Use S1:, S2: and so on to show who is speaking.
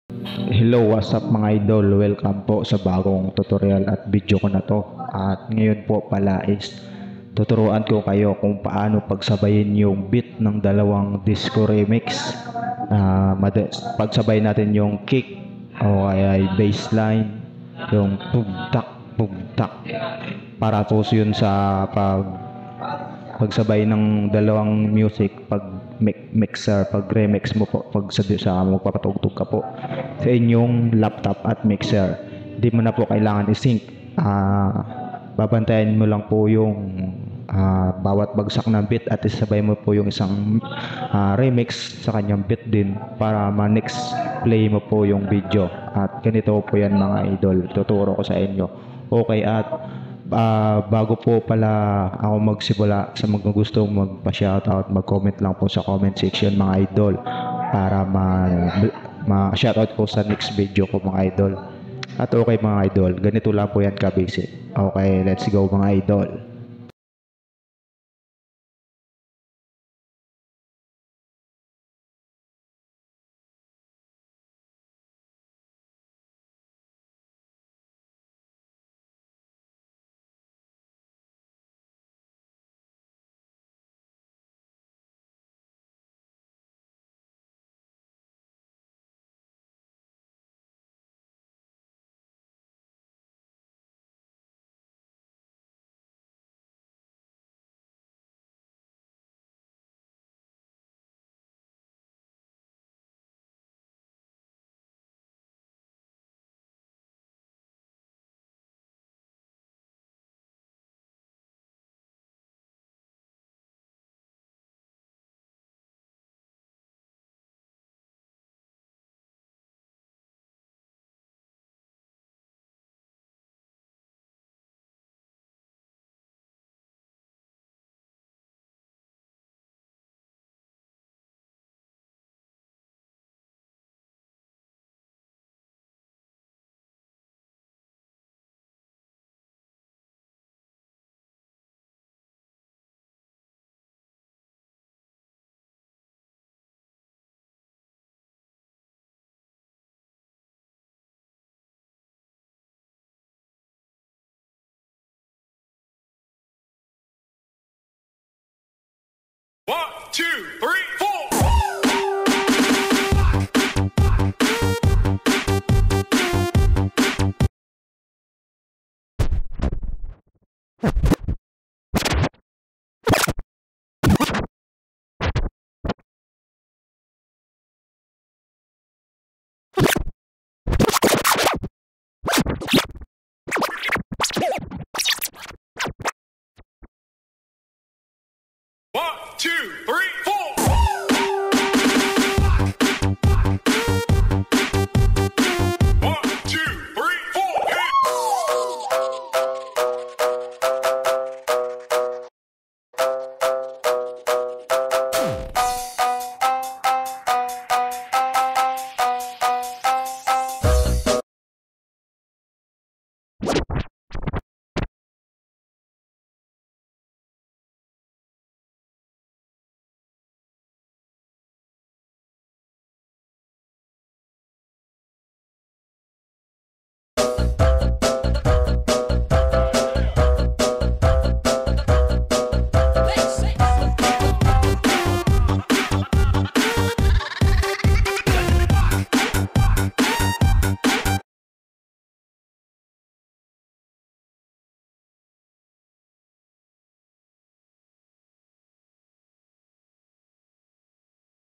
S1: Hello, what's up mga idol? Welcome po sa bagong tutorial at video ko na to. At ngayon po pala is tuturuan ko kayo kung paano pagsabayin yung beat ng dalawang disco remix. Pagsabay natin yung kick o kaya ay bassline, yung tugtak para po yun sa pagsabay ng dalawang music pag mixer, pag remix mo po, pag sa magpapatugtog ka po sa inyong laptop at mixer. Di mo na po kailangan i-sync. Babantayan mo lang po yung bawat bagsak ng beat at isabay mo po yung isang remix sa kanyang beat din para ma-next play mo po yung video. At ganito po yan mga idol, tuturo ko sa inyo. Okay, at bago po pala ako magsimula, sa mga gustong magpa-shoutout, mag-comment lang po sa comment section mga idol para ma-shoutout ko sa next video ko mga idol. At okay mga idol, ganito lang po yan ka-basic. Okay, let's go mga idol.
S2: One, two, three.